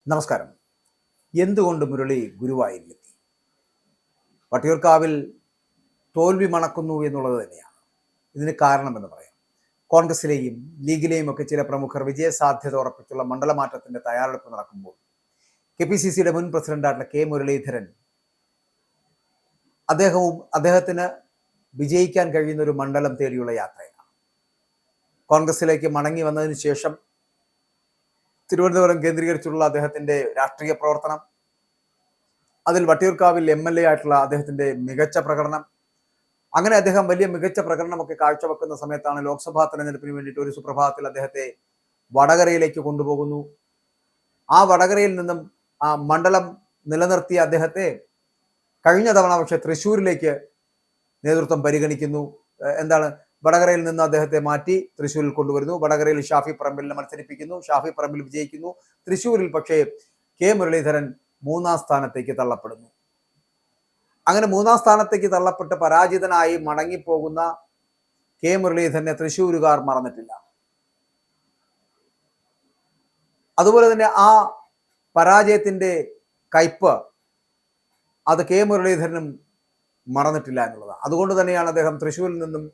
നമസ്കാരം. എന്തുകൊണ്ട് മുരളി ഗുരുവായൂരിലെത്തി? വട്ടിയൂർക്കാവിൽ തോൽവി മണക്കുന്നു എന്നുള്ളത് തന്നെയാണ് ഇതിന് കാരണമെന്ന് പറയാം. കോൺഗ്രസിലെയും ലീഗിലെയും ഒക്കെ ചില പ്രമുഖർ വിജയസാധ്യത ഉറപ്പിച്ചുള്ള മണ്ഡലമാറ്റത്തിന്റെ തയ്യാറെടുപ്പ് നടക്കുമ്പോൾ KPCCയുടെ മുൻ പ്രസിഡന്റായിട്ടുള്ള K മുരളീധരൻ അദ്ദേഹത്തിന് വിജയിക്കാൻ കഴിയുന്ന ഒരു മണ്ഡലം തേടിയുള്ള യാത്രയാണ്. കോൺഗ്രസിലേക്ക് മടങ്ങി വന്നതിന് ശേഷം തിരുവനന്തപുരം കേന്ദ്രീകരിച്ചുള്ള അദ്ദേഹത്തിന്റെ രാഷ്ട്രീയ പ്രവർത്തനം, അതിൽ വട്ടിയൂർക്കാവിൽ MLA ആയിട്ടുള്ള അദ്ദേഹത്തിന്റെ മികച്ച പ്രകടനം, അങ്ങനെ അദ്ദേഹം വലിയ മികച്ച പ്രകടനമൊക്കെ കാഴ്ചവെക്കുന്ന സമയത്താണ് ലോക്സഭാ തെരഞ്ഞെടുപ്പിന് വേണ്ടിയിട്ട് ഒരു സുപ്രഭാതത്തിൽ അദ്ദേഹത്തെ വടകരയിലേക്ക് കൊണ്ടുപോകുന്നു. ആ വടകരയിൽ നിന്നും ആ മണ്ഡലം നിലനിർത്തിയ അദ്ദേഹത്തെ കഴിഞ്ഞ തവണ പക്ഷെ തൃശ്ശൂരിലേക്ക് നേതൃത്വം പരിഗണിക്കുന്നു. വടകരയിൽ നിന്ന് അദ്ദേഹത്തെ മാറ്റി തൃശ്ശൂരിൽ കൊണ്ടുവരുന്നു. വടകരയിൽ ഷാഫി പറമ്പിലിനെ മത്സരിപ്പിക്കുന്നു. ഷാഫി പറമ്പിൽ വിജയിക്കുന്നു. തൃശ്ശൂരിൽ പക്ഷേ K മുരളീധരൻ 3-ാം സ്ഥാനത്തേക്ക് തള്ളപ്പെടുന്നു. അങ്ങനെ 3-ാം സ്ഥാനത്തേക്ക് തള്ളപ്പെട്ട് പരാജിതനായി മടങ്ങിപ്പോകുന്ന K മുരളീധരനെ തൃശ്ശൂരുകാർ മറന്നിട്ടില്ല. അതുപോലെ തന്നെ ആ പരാജയത്തിന്റെ കയ്പ് അത് K മുരളീധരനും മറന്നിട്ടില്ല എന്നുള്ളതാണ്. അതുകൊണ്ട് തന്നെയാണ് അദ്ദേഹം തൃശ്ശൂരിൽ നിന്നും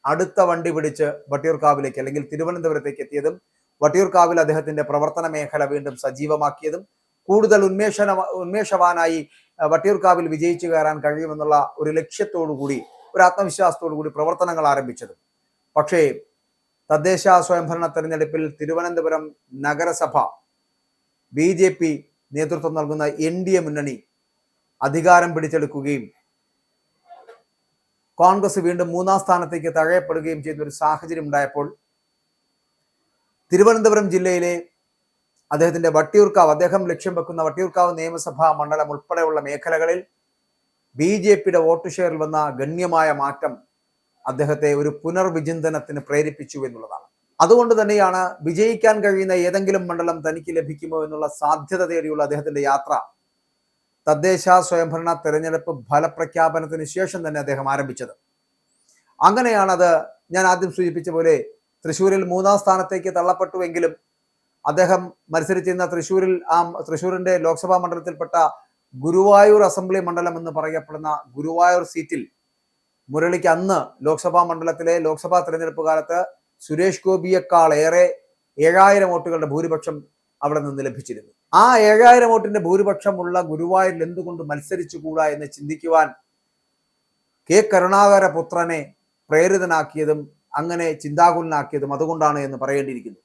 അടുത്ത വണ്ടി പിടിച്ച് വട്ടിയൂർക്കാവിലേക്ക് അല്ലെങ്കിൽ തിരുവനന്തപുരത്തേക്ക് എത്തിയതും വട്ടിയൂർക്കാവിൽ അദ്ദേഹത്തിന്റെ പ്രവർത്തന മേഖല വീണ്ടും സജീവമാക്കിയതും കൂടുതൽ ഉന്മേഷവാനായി വട്ടിയൂർക്കാവിൽ വിജയിച്ചു കയറാൻ കഴിയുമെന്നുള്ള ഒരു ലക്ഷ്യത്തോടു കൂടി, ഒരു ആത്മവിശ്വാസത്തോടു കൂടി പ്രവർത്തനങ്ങൾ ആരംഭിച്ചതും. പക്ഷേ തദ്ദേശ സ്വയംഭരണ തെരഞ്ഞെടുപ്പിൽ തിരുവനന്തപുരം നഗരസഭ BJP നേതൃത്വം നൽകുന്ന NDA മുന്നണി അധികാരം പിടിച്ചെടുക്കുകയും കോൺഗ്രസ് വീണ്ടും 3-ാം സ്ഥാനത്തേക്ക് തഴയപ്പെടുകയും ചെയ്യുന്ന ഒരു സാഹചര്യം ഉണ്ടായപ്പോൾ തിരുവനന്തപുരം ജില്ലയിലെ അദ്ദേഹത്തിന്റെ അദ്ദേഹം ലക്ഷ്യം വെക്കുന്ന വട്ടിയൂർക്കാവ് നിയമസഭാ മണ്ഡലം ഉൾപ്പെടെയുള്ള മേഖലകളിൽ BJPയുടെ വോട്ട് ഷെയറിൽ വന്ന ഗണ്യമായ മാറ്റം അദ്ദേഹത്തെ ഒരു പുനർവിചിന്തനത്തിന് പ്രേരിപ്പിച്ചു എന്നുള്ളതാണ്. അതുകൊണ്ട് തന്നെയാണ് വിജയിക്കാൻ കഴിയുന്ന ഏതെങ്കിലും മണ്ഡലം തനിക്ക് ലഭിക്കുമോ എന്നുള്ള സാധ്യത തേടിയുള്ള അദ്ദേഹത്തിന്റെ യാത്ര തദ്ദേശ സ്വയംഭരണ തെരഞ്ഞെടുപ്പ് ഫലപ്രഖ്യാപനത്തിന് ശേഷം തന്നെ അദ്ദേഹം ആരംഭിച്ചത്. അങ്ങനെയാണത് ഞാൻ ആദ്യം സൂചിപ്പിച്ച പോലെ തൃശ്ശൂരിൽ 3-ാം സ്ഥാനത്തേക്ക് തള്ളപ്പെട്ടുവെങ്കിലും അദ്ദേഹം മത്സരിച്ചിരുന്ന തൃശ്ശൂരിന്റെ ലോക്സഭാ മണ്ഡലത്തിൽപ്പെട്ട ഗുരുവായൂർ അസംബ്ലി മണ്ഡലം എന്ന് പറയപ്പെടുന്ന ഗുരുവായൂർ സീറ്റിൽ മുരളിക്ക് അന്ന് ലോക്സഭാ തെരഞ്ഞെടുപ്പ് കാലത്ത് സുരേഷ് ഗോപിയേക്കാൾ ഏറെ 7000 വോട്ടുകളുടെ ഭൂരിപക്ഷം അവിടെ നിന്ന് ലഭിച്ചിരുന്നു. ആ 7000 വോട്ടിന്റെ ഭൂരിപക്ഷമുള്ള ഗുരുവായൂരിൽ എന്തുകൊണ്ട് മത്സരിച്ചുകൂടാ എന്ന് ചിന്തിക്കുവാൻ K കരുണാകര പുത്രനെ പ്രേരിതനാക്കിയതും അങ്ങനെ ചിന്താകുലനാക്കിയതും അതുകൊണ്ടാണ് എന്ന് പറയേണ്ടിയിരിക്കുന്നു.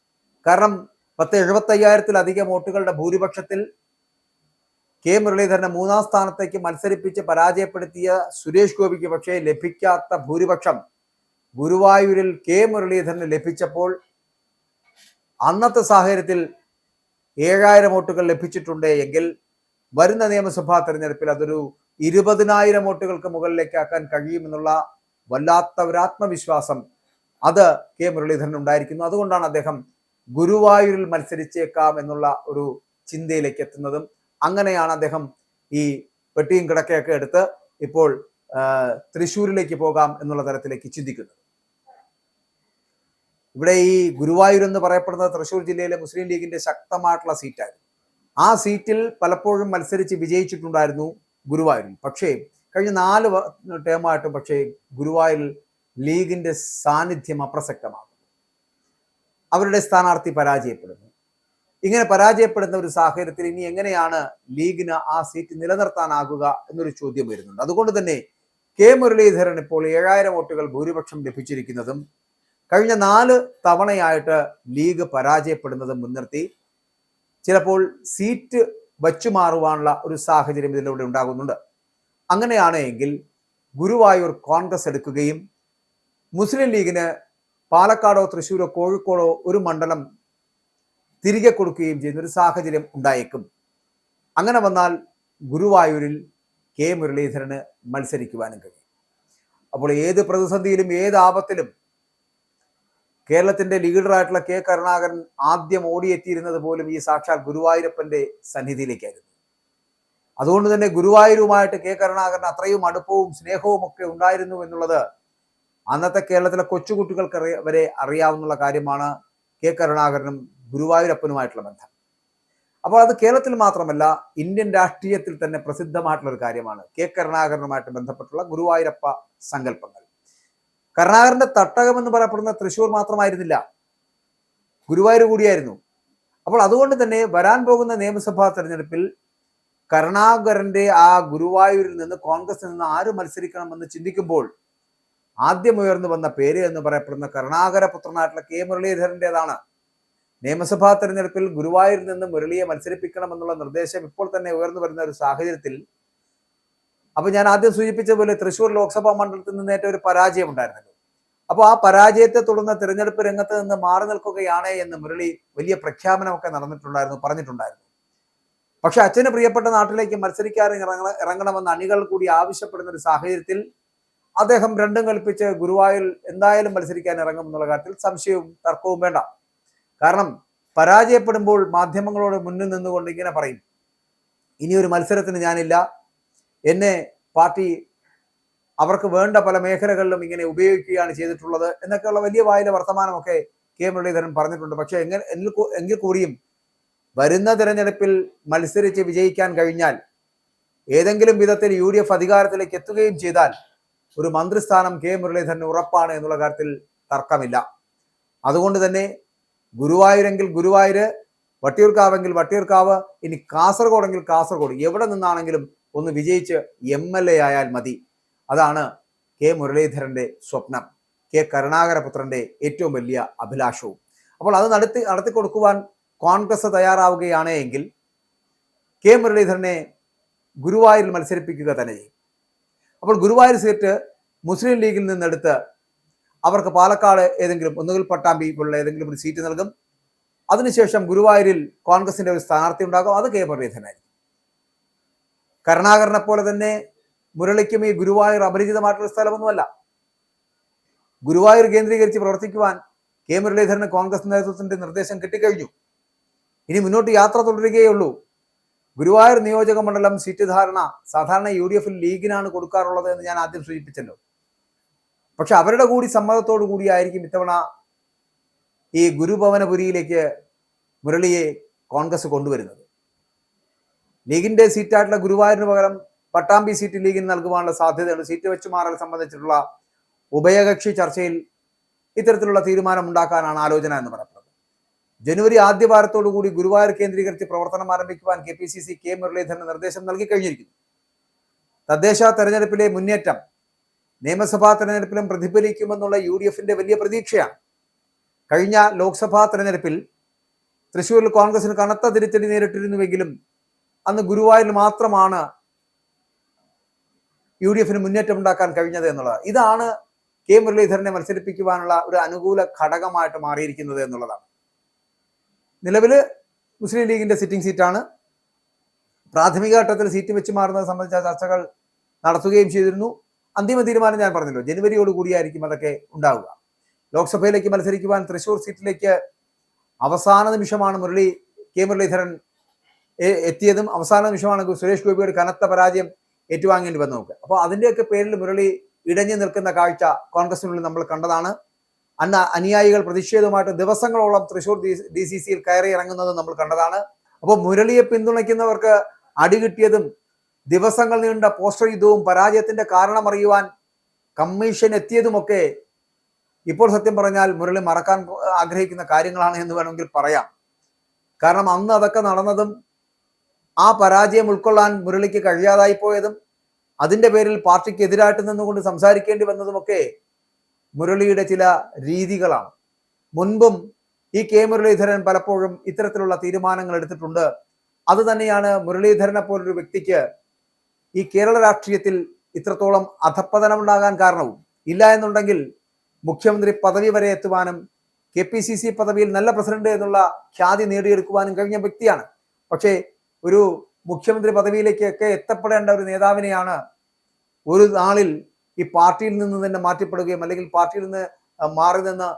കാരണം 75,000-ത്തിലധികം വോട്ടുകളുടെ ഭൂരിപക്ഷത്തിൽ K മുരളീധരനെ 3-ാം സ്ഥാനത്തേക്ക് മത്സരിപ്പിച്ച് പരാജയപ്പെടുത്തിയ സുരേഷ് ഗോപിക്ക് പക്ഷേ ലഭിക്കാത്ത ഭൂരിപക്ഷം ഗുരുവായൂരിൽ K മുരളീധരന് ലഭിച്ചപ്പോൾ അന്നത്തെ സാഹചര്യത്തിൽ 7000 വോട്ടുകൾ ലഭിച്ചിട്ടുണ്ട് എങ്കിൽ വരുന്ന നിയമസഭാ തെരഞ്ഞെടുപ്പിൽ അതൊരു 20,000 വോട്ടുകൾക്ക് മുകളിലേക്ക് ആക്കാൻ കഴിയുമെന്നുള്ള വല്ലാത്ത ഒരു ആത്മവിശ്വാസം അത് K മുരളീധരൻ ഉണ്ടായിരിക്കുന്നു. അതുകൊണ്ടാണ് അദ്ദേഹം ഗുരുവായൂരിൽ മത്സരിച്ചേക്കാം എന്നുള്ള ഒരു ചിന്തയിലേക്ക് എത്തുന്നതും അങ്ങനെയാണ് അദ്ദേഹം ഈ പെട്ടിയും കിടക്കയൊക്കെ എടുത്ത് ഇപ്പോൾ തൃശ്ശൂരിലേക്ക് പോകാം എന്നുള്ള തരത്തിലേക്ക് ചിന്തിക്കുന്നത്. ഇവിടെ ഈ ഗുരുവായൂർ എന്ന് പറയപ്പെടുന്നത് തൃശ്ശൂർ ജില്ലയിലെ മുസ്ലിം ലീഗിന്റെ ശക്തമായിട്ടുള്ള സീറ്റായിരുന്നു. ആ സീറ്റിൽ പലപ്പോഴും മത്സരിച്ച് വിജയിച്ചിട്ടുണ്ടായിരുന്നു ഗുരുവായൂരിൽ. പക്ഷേ കഴിഞ്ഞ 4 ടേമായിട്ടും പക്ഷേ ഗുരുവായൂരിൽ ലീഗിന്റെ സാന്നിധ്യം അപ്രസക്തമാകും. അവരുടെ സ്ഥാനാർത്ഥി പരാജയപ്പെടുന്നു. ഇങ്ങനെ പരാജയപ്പെടുന്ന ഒരു സാഹചര്യത്തിൽ ഇനി എങ്ങനെയാണ് ലീഗിന് ആ സീറ്റ് നിലനിർത്താനാകുക എന്നൊരു ചോദ്യം വരുന്നുണ്ട്. അതുകൊണ്ട് തന്നെ K മുരളീധരൻ ഇപ്പോൾ 7000 വോട്ടുകൾ ഭൂരിപക്ഷം ലഭിച്ചിരിക്കുന്നതും കഴിഞ്ഞ 4 തവണയായിട്ട് ലീഗ് പരാജയപ്പെടുന്നതും മുൻനിർത്തി ചിലപ്പോൾ സീറ്റ് വച്ചുമാറുവാനുള്ള ഒരു സാഹചര്യം ഇതിലൂടെ ഉണ്ടാകുന്നുണ്ട്. അങ്ങനെയാണ് എങ്കിൽ ഗുരുവായൂർ കോൺഗ്രസ് എടുക്കുകയും മുസ്ലിം ലീഗിന് പാലക്കാടോ തൃശ്ശൂരോ കോഴിക്കോടോ ഒരു മണ്ഡലം തിരികെ കൊടുക്കുകയും ചെയ്യുന്ന ഒരു സാഹചര്യം ഉണ്ടായേക്കും. അങ്ങനെ വന്നാൽ ഗുരുവായൂരിൽ K മുരളീധരന് മത്സരിക്കുവാനും കഴിയും. അപ്പോൾ ഏത് പ്രതിസന്ധിയിലും ഏത് ആപത്തിലും കേരളത്തിന്റെ ലീഡറായിട്ടുള്ള K കരുണാകരൻ ആദ്യം ഓടിയെത്തിയിരുന്നത് പോലും ഈ സാക്ഷാൽ ഗുരുവായൂരപ്പന്റെ സന്നിധിയിലേക്കായിരുന്നു. അതുകൊണ്ട് തന്നെ ഗുരുവായൂരുമായിട്ട് K കരുണാകരൻ അത്രയും അടുപ്പവും സ്നേഹവും ഒക്കെ ഉണ്ടായിരുന്നു എന്നുള്ളത് അന്നത്തെ കേരളത്തിലെ കൊച്ചുകുട്ടികൾക്ക് വരെ അറിയാവുന്ന കാര്യമാണ്. K കരുണാകരനും ഗുരുവായൂരപ്പനുമായിട്ടുള്ള ബന്ധം. അപ്പോൾ അത് കേരളത്തിൽ മാത്രമല്ല ഇന്ത്യൻ രാഷ്ട്രീയത്തിൽ തന്നെ പ്രസിദ്ധമായിട്ടുള്ള ഒരു കാര്യമാണ് കെ കരുണാകരനുമായിട്ട് ബന്ധപ്പെട്ടുള്ള ഗുരുവായൂരപ്പ സങ്കല്പങ്ങൾ. കരുണാകരന്റെ തട്ടകം എന്ന് പറയപ്പെടുന്ന തൃശ്ശൂർ മാത്രമായിരുന്നില്ല, ഗുരുവായൂർ കൂടിയായിരുന്നു. അപ്പോൾ അതുകൊണ്ട് തന്നെ വരാൻ പോകുന്ന നിയമസഭാ തെരഞ്ഞെടുപ്പിൽ കരുണാകരന്റെ ആ ഗുരുവായൂരിൽ നിന്ന് കോൺഗ്രസിൽ നിന്ന് ആര് മത്സരിക്കണമെന്ന് ചിന്തിക്കുമ്പോൾ ആദ്യം ഉയർന്നു വന്ന പേര് എന്ന് പറയപ്പെടുന്ന കരുണാകര പുത്രനായിട്ടുള്ള കെ മുരളീധരൻ്റെതാണ്. നിയമസഭാ തെരഞ്ഞെടുപ്പിൽ ഗുരുവായൂരിൽ നിന്ന് മുരളിയെ മത്സരിപ്പിക്കണമെന്നുള്ള നിർദ്ദേശം ഇപ്പോൾ തന്നെ ഉയർന്നു വരുന്ന ഒരു സാഹചര്യത്തിൽ, അപ്പൊ ഞാൻ ആദ്യം സൂചിപ്പിച്ച പോലെ തൃശ്ശൂർ ലോക്സഭാ മണ്ഡലത്തിൽ നിന്ന് ഏറ്റവും ഒരു പരാജയം ഉണ്ടായിരുന്നല്ലോ. അപ്പോൾ ആ പരാജയത്തെ തുടർന്ന് തിരഞ്ഞെടുപ്പ് രംഗത്ത് നിന്ന് മാറി നിൽക്കുകയാണ് എന്ന് മുരളി വലിയ പ്രഖ്യാപനമൊക്കെ പറഞ്ഞിട്ടുണ്ടായിരുന്നു. പക്ഷെ അച്ഛന് പ്രിയപ്പെട്ട നാട്ടിലേക്ക് മത്സരിക്കാൻ ഇറങ്ങണമെന്ന് അണികൾ കൂടി ആവശ്യപ്പെടുന്ന ഒരു സാഹചര്യത്തിൽ അദ്ദേഹം രണ്ടും കൽപ്പിച്ച് ഗുരുവായൂർ എന്തായാലും മത്സരിക്കാൻ ഇറങ്ങും എന്നുള്ള കാര്യത്തിൽ സംശയവും തർക്കവും വേണ്ട. കാരണം പരാജയപ്പെടുമ്പോൾ മാധ്യമങ്ങളോട് മുന്നിൽ നിന്നുകൊണ്ട് ഇങ്ങനെ പറയും, ഇനിയൊരു മത്സരത്തിന് ഞാനില്ല, എന്നെ പാർട്ടി അവർക്ക് വേണ്ട പല മേഖലകളിലും ഇങ്ങനെ ഉപയോഗിക്കുകയാണ് ചെയ്തിട്ടുള്ളത് എന്നൊക്കെയുള്ള വലിയ വായിലെ വർത്തമാനമൊക്കെ കെ മുരളീധരൻ പറഞ്ഞിട്ടുണ്ട്. പക്ഷെ എങ്കിൽ കൂടിയും വരുന്ന തിരഞ്ഞെടുപ്പിൽ മത്സരിച്ച് വിജയിക്കാൻ കഴിഞ്ഞാൽ, ഏതെങ്കിലും വിധത്തിൽ UDF അധികാരത്തിലേക്ക് എത്തുകയും ചെയ്താൽ ഒരു മന്ത്രിസ്ഥാനം കെ മുരളീധരന് ഉറപ്പാണ് എന്നുള്ള കാര്യത്തിൽ തർക്കമില്ല. അതുകൊണ്ട് തന്നെ ഗുരുവായൂരെങ്കിൽ ഗുരുവായൂര്, വട്ടിയൂർക്കാവെങ്കിൽ വട്ടിയൂർക്കാവ്, ഇനി കാസർഗോഡെങ്കിൽ കാസർഗോഡ്, എവിടെ നിന്നാണെങ്കിലും ഒന്ന് വിജയിച്ച് MLA ആയാൽ മതി. അതാണ് കെ മുരളീധരന്റെ സ്വപ്നം, കെ കരുണാകരപുത്രന്റെ ഏറ്റവും വലിയ അഭിലാഷവും. അപ്പോൾ അത് നടത്തി കൊടുക്കുവാൻ കോൺഗ്രസ് തയ്യാറാവുകയാണ് എങ്കിൽ കെ മുരളീധരനെ ഗുരുവായൂരിൽ മത്സരിപ്പിക്കുക തന്നെ ചെയ്യും. അപ്പോൾ ഗുരുവായൂർ സീറ്റ് മുസ്ലിം ലീഗിൽ നിന്നെടുത്ത് അവർക്ക് പാലക്കാട് ഏതെങ്കിലും, ഒന്നുകിൽ പട്ടാമ്പി പോലുള്ള ഏതെങ്കിലും ഒരു സീറ്റ് നൽകും. അതിനുശേഷം ഗുരുവായൂരിൽ കോൺഗ്രസിന്റെ ഒരു സ്ഥാനാർത്ഥി ഉണ്ടാകും, അത് കെ മുരളീധരനായിരിക്കും. കരുണാകരനെ പോലെ തന്നെ മുരളിക്കും ഈ ഗുരുവായൂർ അപരിചിതമായിട്ടുള്ള സ്ഥലമൊന്നുമല്ല. ഗുരുവായൂർ കേന്ദ്രീകരിച്ച് പ്രവർത്തിക്കുവാൻ കെ മുരളീധരന് കോൺഗ്രസ് നേതൃത്വത്തിന്റെ നിർദ്ദേശം കിട്ടിക്കഴിഞ്ഞു. ഇനി മുന്നോട്ട് യാത്ര തുടരുകയുള്ളൂ. ഗുരുവായൂർ നിയോജക മണ്ഡലം സീറ്റ് ധാരണ സാധാരണ UDFൽ ലീഗിനാണ് കൊടുക്കാറുള്ളത് എന്ന് ഞാൻ ആദ്യം സൂചിപ്പിച്ചല്ലോ. പക്ഷെ അവരുടെ കൂടി സമ്മതത്തോടു കൂടിയായിരിക്കും ഇത്തവണ ഈ ഗുരുഭവനപുരിയിലേക്ക് മുരളിയെ കോൺഗ്രസ് കൊണ്ടുവരുന്നത്. ലീഗിന്റെ സീറ്റായിട്ടുള്ള ഗുരുവായൂരിന് പകരം പട്ടാമ്പി സീറ്റ് ലീഗിന് നൽകുവാനുള്ള സാധ്യതയുണ്ട്. സീറ്റ് വെച്ച് മാറൽ സംബന്ധിച്ചിട്ടുള്ള ഉഭയകക്ഷി ചർച്ചയിൽ ഇത്തരത്തിലുള്ള തീരുമാനം ഉണ്ടാക്കാനാണ് ആലോചന എന്ന് പറയുന്നത്. ജനുവരി ആദ്യ വാരത്തോടു കൂടി ഗുരുവായൂർ കേന്ദ്രീകരിച്ച് പ്രവർത്തനം ആരംഭിക്കുവാൻ KPCC കെ മുരളീധരന് നിർദ്ദേശം നൽകി കഴിഞ്ഞിരിക്കുന്നു. തദ്ദേശ തെരഞ്ഞെടുപ്പിലെ മുന്നേറ്റം നിയമസഭാ തെരഞ്ഞെടുപ്പിലും പ്രതിഫലിക്കുമെന്നുള്ള UDFന്റെ വലിയ പ്രതീക്ഷയാണ്. കഴിഞ്ഞ ലോക്സഭാ തെരഞ്ഞെടുപ്പിൽ തൃശ്ശൂരിൽ കോൺഗ്രസിന് കനത്ത തിരിച്ചടി നേരിട്ടിരുന്നുവെങ്കിലും അന്ന് ഗുരുവായൂരിൽ മാത്രമാണ് UDFന് മുന്നേറ്റം ഉണ്ടാക്കാൻ കഴിഞ്ഞത് എന്നുള്ളത്. ഇതാണ് കെ മുരളീധരനെ മത്സരിപ്പിക്കുവാനുള്ള ഒരു അനുകൂല ഘടകമായിട്ട് മാറിയിരിക്കുന്നത് എന്നുള്ളതാണ്. നിലവില് മുസ്ലിം ലീഗിന്റെ സിറ്റിംഗ് സീറ്റാണ്. പ്രാഥമിക ഘട്ടത്തിൽ സീറ്റ് വെച്ച് മാറുന്നത് സംബന്ധിച്ച ചർച്ചകൾ നടത്തുകയും ചെയ്തിരുന്നു. അന്തിമ തീരുമാനം ഞാൻ പറഞ്ഞല്ലോ, ജനുവരിയോട് കൂടിയായിരിക്കും അതൊക്കെ ഉണ്ടാവുക. ലോക്സഭയിലേക്ക് മത്സരിക്കുവാൻ തൃശ്ശൂർ സീറ്റിലേക്ക് അവസാന നിമിഷമാണ് കെ മുരളീധരൻ എത്തിയതും അവസാന നിമിഷമാണ് സുരേഷ് ഗോപിയുടെ കനത്ത പരാജയം ഏറ്റുവാങ്ങേണ്ടി വന്നു നോക്കുക. അപ്പോൾ അതിന്റെയൊക്കെ പേരിൽ മുരളി ഇടഞ്ഞു നിൽക്കുന്ന കാഴ്ച കോൺഗ്രസിനുള്ളിൽ നമ്മൾ കണ്ടതാണ്. അന്ന് അനുയായികൾ പ്രതിഷേധവുമായിട്ട് ദിവസങ്ങളോളം തൃശ്ശൂർ DCCയിൽ കയറി ഇറങ്ങുന്നത് നമ്മൾ കണ്ടതാണ്. അപ്പോൾ മുരളിയെ പിന്തുണയ്ക്കുന്നവർക്ക് അടികിട്ടിയതും ദിവസങ്ങൾ നീണ്ട പോസ്റ്റർ യുദ്ധവും പരാജയത്തിന്റെ കാരണം അറിയുവാൻ കമ്മീഷൻ എത്തിയതുമൊക്കെ ഇപ്പോൾ സത്യം പറഞ്ഞാൽ മുരളി മറക്കാൻ ആഗ്രഹിക്കുന്ന കാര്യങ്ങളാണ് എന്ന് വേണമെങ്കിൽ പറയാം. കാരണം അന്ന് അതൊക്കെ നടന്നതും ആ പരാജയം ഉൾക്കൊള്ളാൻ മുരളിക്ക് കഴിയാതായി പോയതും അതിന്റെ പേരിൽ പാർട്ടിക്ക് എതിരായിട്ട് നിന്നുകൊണ്ട് സംസാരിക്കേണ്ടി വന്നതുമൊക്കെ മുരളിയുടെ ചില രീതികളാണ്. മുൻപും ഈ കെ മുരളീധരൻ പലപ്പോഴും ഇത്തരത്തിലുള്ള തീരുമാനങ്ങൾ എടുത്തിട്ടുണ്ട്. അത് തന്നെയാണ് മുരളീധരനെ പോലൊരു വ്യക്തിക്ക് ഈ കേരള രാഷ്ട്രീയത്തിൽ ഇത്രത്തോളം അധപ്പതനം ഉണ്ടാകാൻ കാരണവും. ഇല്ല എന്നുണ്ടെങ്കിൽ മുഖ്യമന്ത്രി പദവി വരെ എത്തുവാനും KPCC പദവിയിൽ നല്ല പ്രസിഡന്റ് എന്നുള്ള ഖ്യാതി നേടിയെടുക്കുവാനും കഴിഞ്ഞ വ്യക്തിയാണ്. പക്ഷേ ഒരു മുഖ്യമന്ത്രി പദവിയിലേക്കൊക്കെ എത്തപ്പെടേണ്ട ഒരു നേതാവിനെയാണ് ഒരു നാളിൽ ഈ പാർട്ടിയിൽ നിന്ന് തന്നെ മാറ്റിപ്പെടുകയും അല്ലെങ്കിൽ പാർട്ടിയിൽ നിന്ന് മാറി നിന്ന്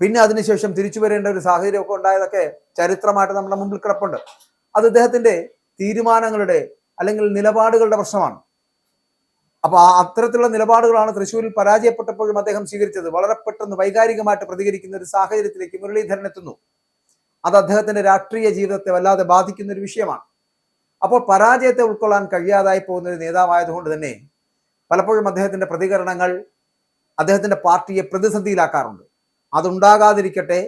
പിന്നെ അതിനുശേഷം തിരിച്ചു വരേണ്ട ഒരു സാഹചര്യമൊക്കെ ഉണ്ടായതൊക്കെ ചരിത്രമായിട്ട് നമ്മുടെ മുമ്പിൽ കിടപ്പുണ്ട്. അത് അദ്ദേഹത്തിന്റെ തീരുമാനങ്ങളുടെ അല്ലെങ്കിൽ നിലപാടുകളുടെ പ്രശ്നമാണ്. അപ്പൊ അത്തരത്തിലുള്ള നിലപാടുകളാണ് തൃശ്ശൂരിൽ പരാജയപ്പെട്ടപ്പോഴും അദ്ദേഹം സ്വീകരിച്ചത്. വളരെ പെട്ടെന്ന് വൈകാരികമായിട്ട് പ്രതികരിക്കുന്ന ഒരു സാഹചര്യത്തിലേക്ക് മുരളീധരൻ എത്തുന്നു. അത് അദ്ദേഹത്തിന്റെ രാഷ്ട്രീയ ജീവിതത്തെ വല്ലാതെ ബാധിക്കുന്ന ഒരു വിഷയമാണ്. അപ്പോൾ പരാജയത്തെ ഉൾക്കൊള്ളാൻ കഴിയാതായി പോകുന്ന ഒരു നേതാവായതുകൊണ്ട് തന്നെ പലപ്പോഴും അദ്ദേഹത്തിന്റെ പ്രതികരണങ്ങൾ അദ്ദേഹത്തിന്റെ പാർട്ടിയെ പ്രതിസന്ധിയിലാക്കാറുണ്ട്. അതുണ്ടാകാതിരിക്കട്ടെ.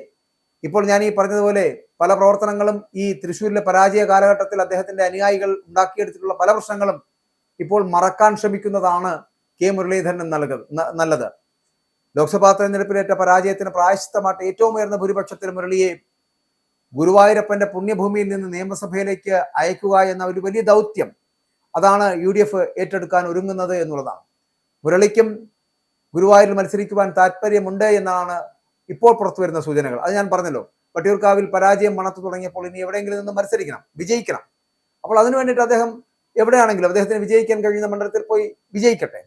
ഇപ്പോൾ ഞാൻ ഈ പറഞ്ഞതുപോലെ പല പ്രവർത്തനങ്ങളും ഈ തൃശ്ശൂരിലെ പരാജയ കാലഘട്ടത്തിൽ അദ്ദേഹത്തിന്റെ അനുയായികൾ ഉണ്ടാക്കിയെടുത്തിട്ടുള്ള പല പ്രശ്നങ്ങളും ഇപ്പോൾ മറക്കാൻ ശ്രമിക്കുന്നതാണ് കെ മുരളീധരന് നല്ലത്. ലോക്സഭാ തെരഞ്ഞെടുപ്പിലേറ്റ പരാജയത്തിന് പ്രായശ്ചിത്തമായിട്ട് ഏറ്റവും ഉയർന്ന ഭൂരിപക്ഷത്തിൽ മുരളിയെ ഗുരുവായൂരപ്പന്റെ പുണ്യഭൂമിയിൽ നിന്ന് നിയമസഭയിലേക്ക് അയക്കുക എന്ന ഒരു വലിയ ദൗത്യം അതാണ് UDF ഏറ്റെടുക്കാൻ ഒരുങ്ങുന്നത് എന്നുള്ളതാണ്. മുരളിക്കും ഗുരുവായൂരിൽ മത്സരിക്കുവാൻ താല്പര്യമുണ്ട് എന്നാണ് ഇപ്പോൾ പുറത്തു വരുന്ന സൂചനകൾ. അത് ഞാൻ പറഞ്ഞല്ലോ, വട്ടിയൂർക്കാവിൽ പരാജയം മണത്തു തുടങ്ങിയപ്പോൾ ഇനി എവിടെയെങ്കിലും നിന്ന് മത്സരിക്കണം, വിജയിക്കണം. അപ്പോൾ അതിനു വേണ്ടിയിട്ട് അദ്ദേഹം എവിടെയാണെങ്കിലും അദ്ദേഹത്തിന് വിജയിക്കാൻ കഴിയുന്ന മണ്ഡലത്തിൽ പോയി വിജയിക്കട്ടെ.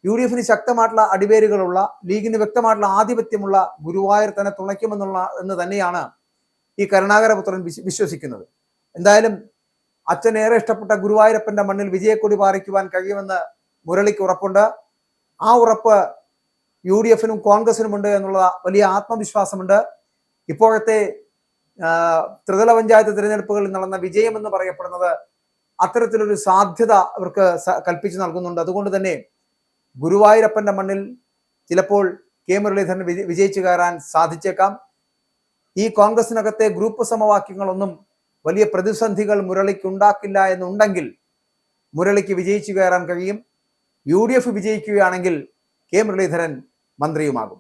UDFന് ശക്തമായിട്ടുള്ള അടിവേരുകളുള്ള, ലീഗിന് വ്യക്തമായിട്ടുള്ള ആധിപത്യമുള്ള ഗുരുവായൂർ തന്നെ എന്ന് തന്നെയാണ് ഈ കരുണാകരപുത്രൻ വിശ്വസിക്കുന്നത്. എന്തായാലും അച്ഛൻ ഏറെ ഇഷ്ടപ്പെട്ട ഗുരുവായൂരപ്പന്റെ മണ്ണിൽ വിജയക്കൊടി പാറിക്കുവാൻ കഴിയുമെന്ന് മുരളിക്ക് ഉറപ്പുണ്ട്. ആ ഉറപ്പ് UDFനും കോൺഗ്രസിനുമുണ്ട് എന്നുള്ള വലിയ ആത്മവിശ്വാസമുണ്ട്. ഇപ്പോഴത്തെ ത്രിതല പഞ്ചായത്ത് തിരഞ്ഞെടുപ്പുകളിൽ നടന്ന വിജയം എന്ന് പറയപ്പെടുന്നത് അത്തരത്തിലൊരു സാധ്യത അവർക്ക് കൽപ്പിച്ചു നൽകുന്നുണ്ട്. അതുകൊണ്ട് തന്നെ ഗുരുവായൂരപ്പന്റെ മണ്ണിൽ ചിലപ്പോൾ കെ മുരളീധരൻ വിജയിച്ചു കയറാൻ സാധിച്ചേക്കാം. ഈ കോൺഗ്രസിനകത്തെ ഗ്രൂപ്പ് സമവാക്യങ്ങളൊന്നും വലിയ പ്രതിസന്ധികൾ മുരളിക്ക് ഉണ്ടാക്കില്ല എന്നുണ്ടെങ്കിൽ മുരളിക്ക് വിജയിച്ചു കയറാൻ കഴിയും. UDF വിജയിക്കുകയാണെങ്കിൽ കെ മുരളീധരൻ മന്ത്രിയുമാകും.